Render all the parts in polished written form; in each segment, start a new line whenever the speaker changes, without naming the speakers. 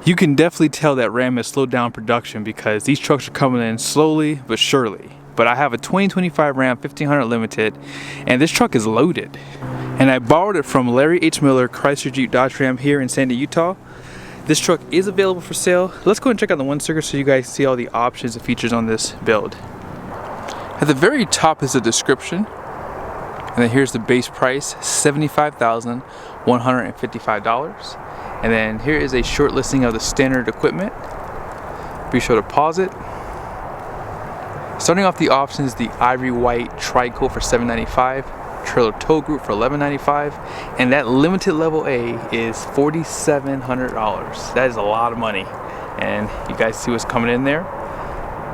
You can definitely tell that Ram has slowed down production because these trucks are coming in slowly but surely. But I have a 2025 Ram 1500 Limited, and this truck is loaded. And I borrowed it from Larry H. Miller, Chrysler Jeep Dodge Ram here in Sandy, Utah. This truck is available for sale. Let's go and check out the one sticker so you guys see all the options and features on this build. At the very top is the description. And then here's the base price, $75,155. And then here is a short listing of the standard equipment. Be sure to pause it. Starting off the options, the ivory white tricoat for $795, trailer tow group for $1195, and that limited level A is $4,700. That is a lot of money. And you guys see what's coming in there.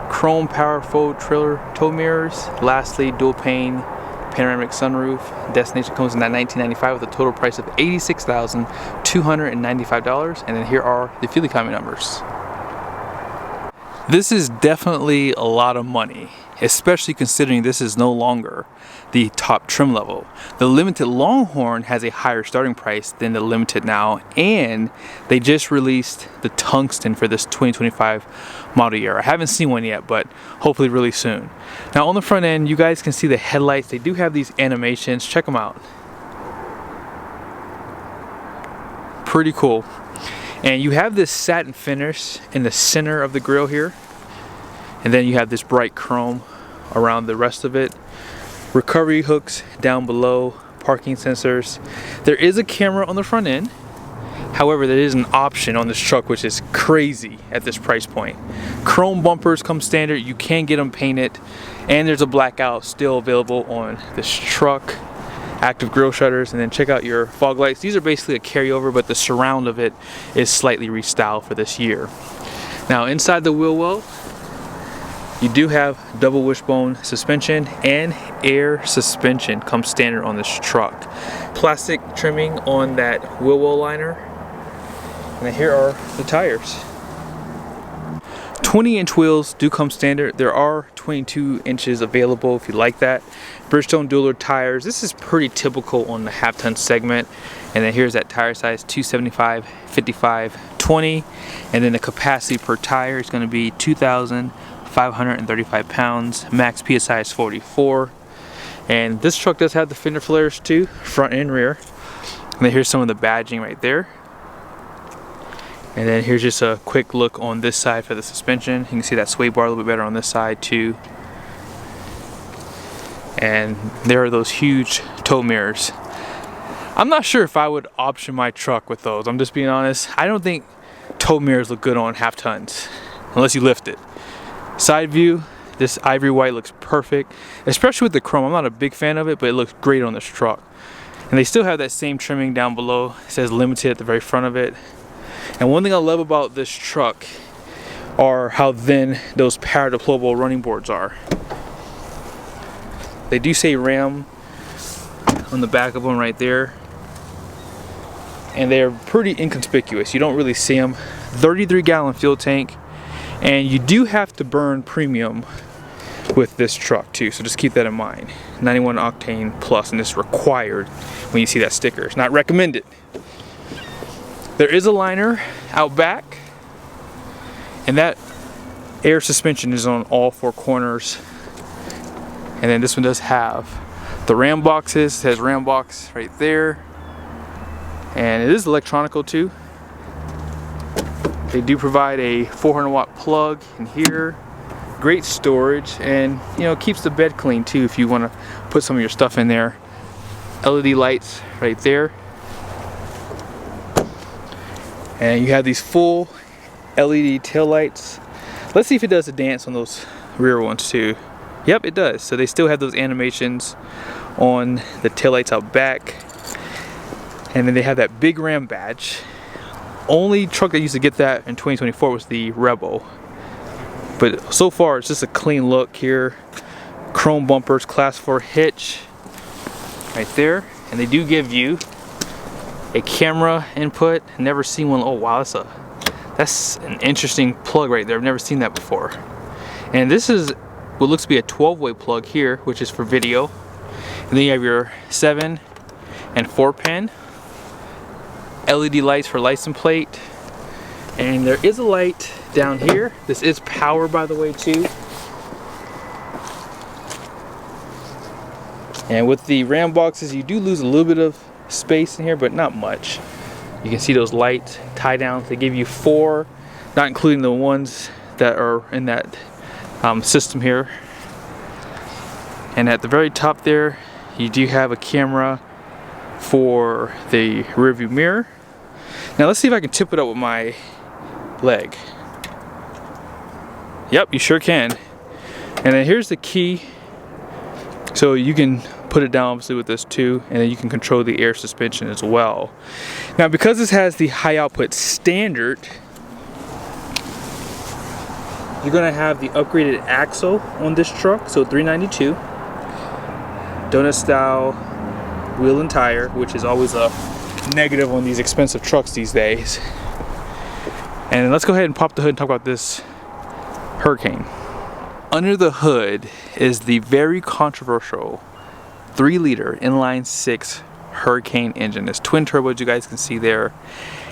Chrome power fold trailer tow mirrors. Lastly, dual pane panoramic sunroof. Destination comes in at $1995 with a total price of $86,295. And then here are the fuel economy numbers. This is definitely a lot of money, especially considering this is no longer the top trim level. The Limited Longhorn has a higher starting price than the Limited now, and they just released the Tungsten for this 2025 model year. I haven't seen one yet, but hopefully really soon. Now on the front end, you guys can see the headlights. They do have these animations. Check them out. Pretty cool. And you have this satin finish in the center of the grille here. And then you have this bright chrome around the rest of it. Recovery hooks down below, parking sensors. There is a camera on the front end. However, there is an option on this truck which is crazy at this price point. Chrome bumpers come standard. You can get them painted. And there's a blackout still available on this truck. Active grille shutters, and then check out your fog lights. These are basically a carryover, but the surround of it is slightly restyled for this year. Now inside the wheel well, you do have double wishbone suspension, and air suspension comes standard on this truck. Plastic trimming on that wheel well liner, and then here are the tires. 20-inch wheels do come standard. There are 22 inches available if you like that. Bridgestone dual tires. This is pretty typical on the half-ton segment. And then here's that tire size: 275, 55, 20. And then the capacity per tire is going to be 2,535 pounds. Max PSI is 44. And this truck does have the fender flares too, front and rear. And then here's some of the badging right there. And then here's just a quick look on this side for the suspension. You can see that sway bar a little bit better on this side too. And there are those huge tow mirrors. I'm not sure if I would option my truck with those. I'm just being honest. I don't think tow mirrors look good on half tons unless you lift it. Side view, this ivory white looks perfect, especially with the chrome. I'm not a big fan of it, but it looks great on this truck. And they still have that same trimming down below. It says Limited at the very front of it. And one thing I love about this truck are how thin those power deployable running boards are. They do say Ram on the back of them right there. And they're pretty inconspicuous. You don't really see them. 33-gallon fuel tank. And you do have to burn premium with this truck too, so just keep that in mind. 91 octane plus, and it's required when you see that sticker. It's not recommended. There is a liner out back, and that air suspension is on all four corners. And then this one does have the Ram boxes. It says Ram box right there, and it is electronical too. They do provide a 400-watt plug in here. Great storage, and you know, keeps the bed clean too if you want to put some of your stuff in there. LED lights right there. And you have these full LED tail lights. Let's see if it does a dance on those rear ones too. Yep, it does. So they still have those animations on the tail lights out back. And then they have that big Ram badge. Only truck that used to get that in 2024 was the Rebel. But so far it's just a clean look here. Chrome bumpers, class 4 hitch right there. And they do give you a camera input. Never seen one. Oh wow, that's an interesting plug right there. I've never seen that before. And this is what looks to be a 12-way plug here, which is for video. And then you have your 7 and 4 pin. LED lights for license plate. And there is a light down here. This is power, by the way, too. And with the Ram boxes, you do lose a little bit of space in here, but not much. You can see those light tie downs. They give you 4, not including the ones that are in that system here. And at the very top there, you do have a camera for the rear view mirror. Now let's see if I can tip it up with my leg. Yep, you sure can. And then here's the key. So you can put it down obviously with this too, and then you can control the air suspension as well. Now because this has the high output standard, you're gonna have the upgraded axle on this truck, so 392. Donut style wheel and tire, which is always a negative on these expensive trucks these days. And let's go ahead and pop the hood and talk about this Hurricane. Under the hood is the very controversial 3-liter inline 6 Hurricane engine. It's twin turbo, as you guys can see there.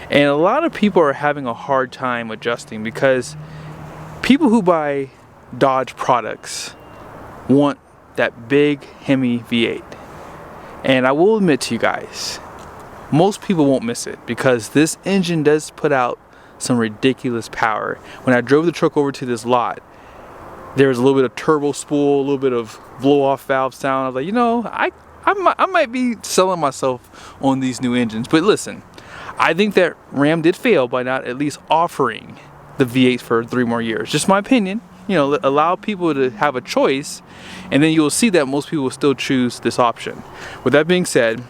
And a lot of people are having a hard time adjusting because people who buy Dodge products want that big Hemi V8. And I will admit to you guys, most people won't miss it because this engine does put out some ridiculous power. When I drove the truck over to this lot, there was a little bit of turbo spool, a little bit of blow off valve sound. I was like, you know, I might be selling myself on these new engines. But listen, I think that Ram did fail by not at least offering the V8 for 3 more years. Just my opinion. You know, allow people to have a choice, and then you'll see that most people will still choose this option. With that being said,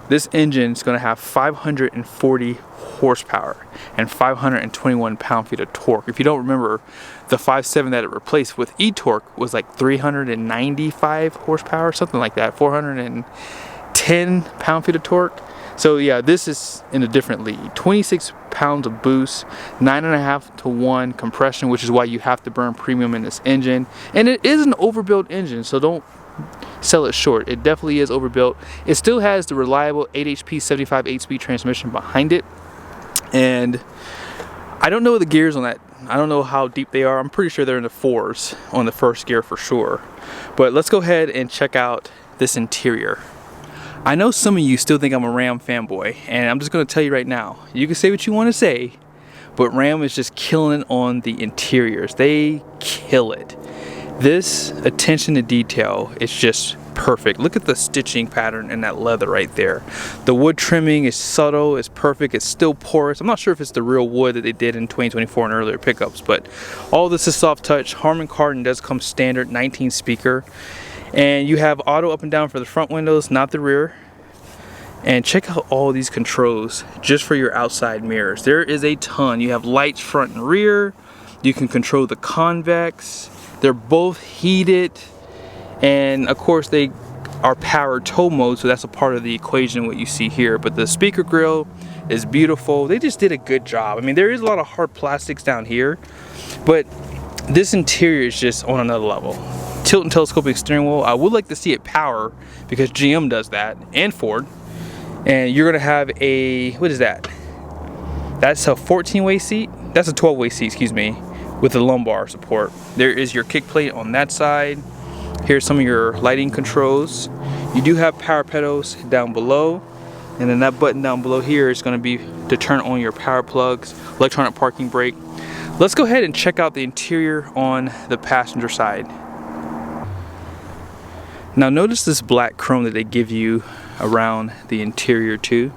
this engine is going to have 540 horsepower and 521 pound-feet of torque. If you don't remember, the 5.7 that it replaced with e-torque was like 395 horsepower, something like that, 410 pound-feet of torque. So yeah, this is in a different league. 26 pounds of boost, 9.5 to 1 compression, which is why you have to burn premium in this engine. And it is an overbuilt engine, so don't sell it short. It definitely is overbuilt. It still has the reliable 8 HP 75 8-speed transmission behind it. And I don't know the gears on that. I don't know how deep they are. I'm pretty sure they're in the 4s on the first gear for sure. But let's go ahead and check out this interior. I know some of you still think I'm a Ram fanboy, and I'm just going to tell you right now, you can say what you want to say, but Ram is just killing on the interiors. They kill it. This attention to detail is just perfect. Look at the stitching pattern in that leather right there. The wood trimming is subtle, it's perfect, it's still porous. I'm not sure if it's the real wood that they did in 2024 and earlier pickups, but all this is soft touch. Harman Kardon does come standard 19 speaker. And you have auto up and down for the front windows, not the rear. And check out all these controls just for your outside mirrors. There is a ton. You have lights front and rear. You can control the convex. They're both heated. And of course they are power tow mode, so that's a part of the equation what you see here. But the speaker grille is beautiful. They just did a good job. I mean, there is a lot of hard plastics down here, but this interior is just on another level. Tilt and telescoping steering wheel. I would like to see it power because GM does that, and Ford. And you're gonna have a, what is that? That's a 14-way seat. That's a 12-way seat, excuse me, with the lumbar support. There is your kick plate on that side. Here's some of your lighting controls. You do have power pedals down below, and then that button down below here is gonna be to turn on your power plugs, electronic parking brake. Let's go ahead and check out the interior on the passenger side. Now notice this black chrome that they give you around the interior too.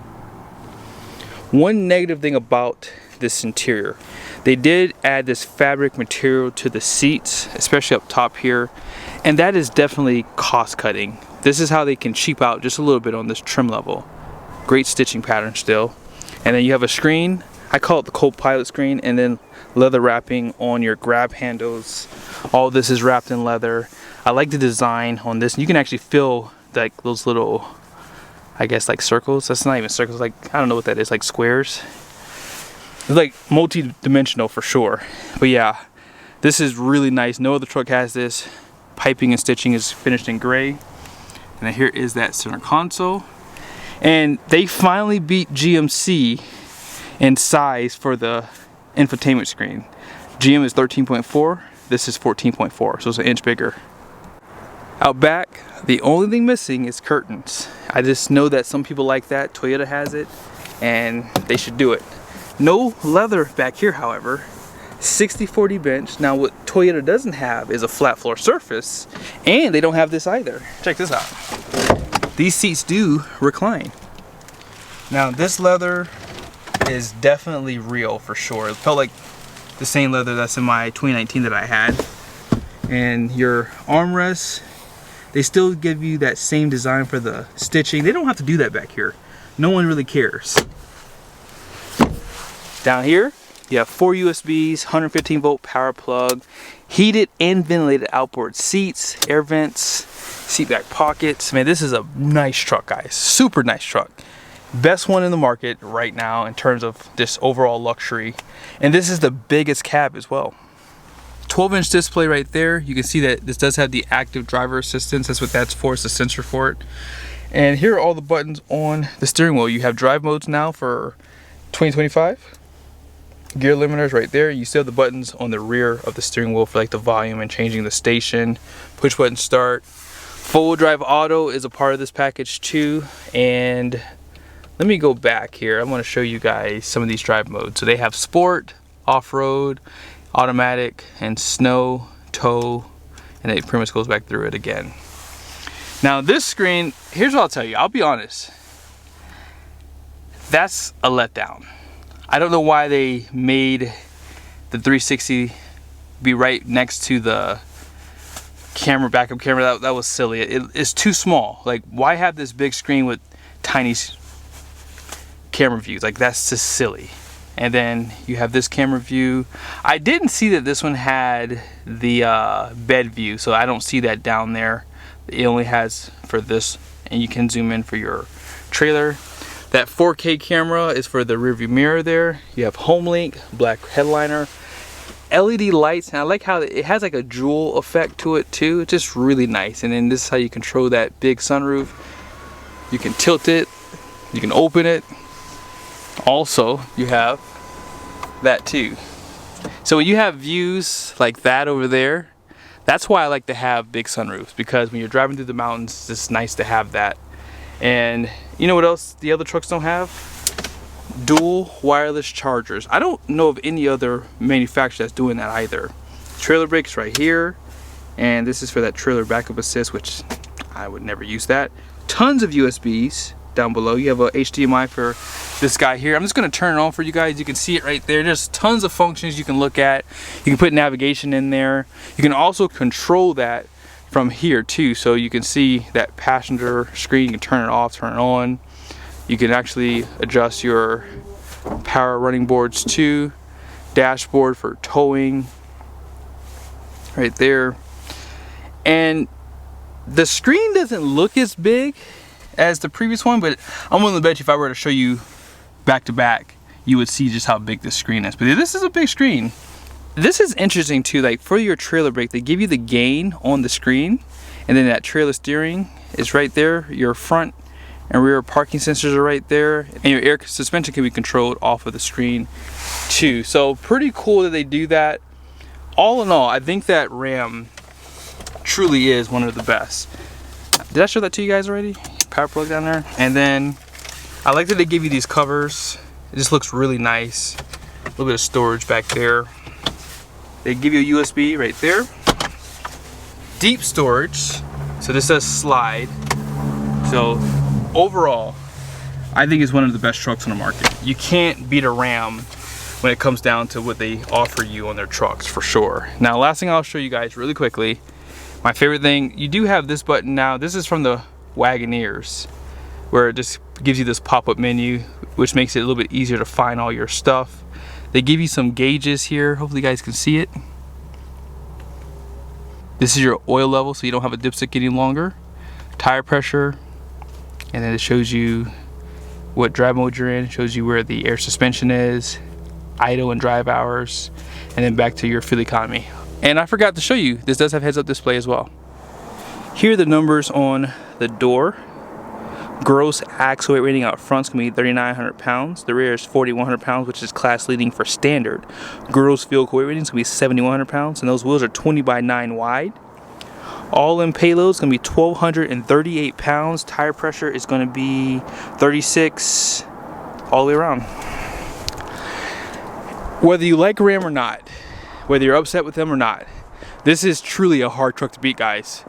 One negative thing about this interior, they did add this fabric material to the seats, especially up top here, and that is definitely cost cutting. This is how they can cheap out just a little bit on this trim level. Great stitching pattern still. And then you have a screen, I call it the co-pilot screen, and then leather wrapping on your grab handles. All this is wrapped in leather. I like the design on this. You can actually feel like those little, I guess like circles. That's not even circles, like I don't know what that is, like squares. It's like multi-dimensional for sure. But yeah, this is really nice. No other truck has this. Piping and stitching is finished in gray. And then here is that center console. And they finally beat GMC in size for the infotainment screen. GM is 13.4, this is 14.4, so it's an inch bigger. Out back, the only thing missing is curtains. I just know that some people like that. Toyota has it, and they should do it. No leather back here, however. 60/40 bench. Now what Toyota doesn't have is a flat floor surface, and they don't have this either. Check this out. These seats do recline. Now this leather is definitely real for sure. It felt like the same leather that's in my 2019 that I had. And your armrests, they still give you that same design for the stitching. They don't have to do that back here. No one really cares. Down here, you have 4 USBs, 115 volt power plug, heated and ventilated outboard seats, air vents, seat back pockets. Man, this is a nice truck, guys. Super nice truck. Best one in the market right now in terms of this overall luxury. And this is the biggest cab as well. 12-inch display right there. You can see that this does have the active driver assistance. That's what that's for. It's the sensor for it. And here are all the buttons on the steering wheel. You have drive modes now for 2025. Gear limiters right there. You still have the buttons on the rear of the steering wheel for like the volume and changing the station. Push button start. Full drive auto is a part of this package too. And let me go back here. I want to show you guys some of these drive modes. So they have sport, off-road, automatic, and snow, tow, and it pretty much goes back through it again. Now this screen, here's what I'll tell you. I'll be honest. That's a letdown. I don't know why they made the 360 be right next to the camera, backup camera. That was silly. It's too small. Like, why have this big screen with tiny camera views? Like, that's just silly. And then you have this camera view. I didn't see that this one had the bed view, so I don't see that down there. It only has for this, and you can zoom in for your trailer. That 4K camera is for the rearview mirror there. You have HomeLink, black headliner, LED lights, and I like how it has like a jewel effect to it too. It's just really nice. And then this is how you control that big sunroof. You can tilt it, you can open it. Also, you have that too. So when you have views like that over there, that's why I like to have big sunroofs, because when you're driving through the mountains, it's just nice to have that. And you know what else the other trucks don't have? Dual wireless chargers. I don't know of any other manufacturer that's doing that either. Trailer brakes right here, and this is for that trailer backup assist, which I would never use that. Tons of USBs down below. You have a HDMI for this guy here. I'm just going to turn it on for you guys. You can see it right there. There's tons of functions you can look at. You can put navigation in there. You can also control that from here too, so you can see that passenger screen. You can turn it off, turn it on. You can actually adjust your power running boards too. Dashboard for towing right there. And the screen doesn't look as big as the previous one, but I'm willing to bet you if I were to show you back to back, you would see just how big this screen is. But this is a big screen. This is interesting too, like for your trailer brake, they give you the gain on the screen, and then that trailer steering is right there. Your front and rear parking sensors are right there, and your air suspension can be controlled off of the screen too. So pretty cool that they do that. All in all, I think that Ram truly is one of the best. Did I show that to you guys already? Power plug down there. And then I like that they give you these covers. It just looks really nice. A little bit of storage back there. They give you a USB right there. Deep storage, so this does slide. So overall, I think it's one of the best trucks on the market. You can't beat a Ram when it comes down to what they offer you on their trucks, for sure. Now, last thing I'll show you guys really quickly, my favorite thing, you do have this button now. This is from the Wagoneers, where it just gives you this pop-up menu, which makes it a little bit easier to find all your stuff. They give you some gauges here. Hopefully you guys can see it. This is your oil level, so you don't have a dipstick any longer. Tire pressure, and then it shows you what drive mode you're in. It shows you where the air suspension is, idle and drive hours, and then back to your fuel economy. And I forgot to show you, this does have heads-up display as well. Here are the numbers on the door. Gross axle weight rating out front is going to be 3,900 pounds. The rear is 4,100 pounds, which is class leading for standard. Gross vehicle weight rating is going to be 7,100 pounds, and those wheels are 20 by 9 wide. All-in payload is going to be 1,238 pounds. Tire pressure is going to be 36 all the way around. Whether you like Ram or not, whether you're upset with them or not, this is truly a hard truck to beat, guys.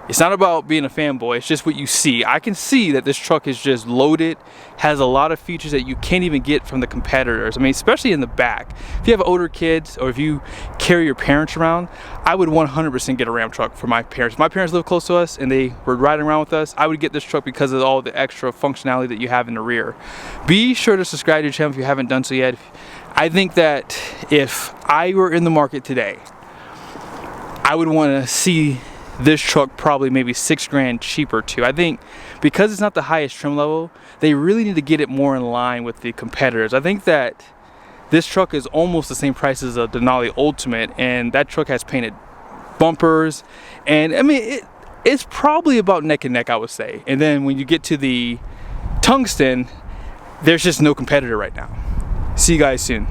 It's not about being a fanboy, it's just what you see. I can see that this truck is just loaded, has a lot of features that you can't even get from the competitors. I mean, especially in the back. If you have older kids or if you carry your parents around, I would 100% get a Ram truck for my parents. If my parents live close to us and they were riding around with us, I would get this truck because of all the extra functionality that you have in the rear. Be sure to subscribe to the channel if you haven't done so yet. I think that if I were in the market today, I would want to see this truck probably maybe $6 grand cheaper too. I think because it's not the highest trim level, they really need to get it more in line with the competitors. I think that this truck is almost the same price as a Denali Ultimate, and that truck has painted bumpers, and I mean it's probably about neck and neck, I would say. And then when you get to the Tungsten, there's just no competitor right now. See you guys soon.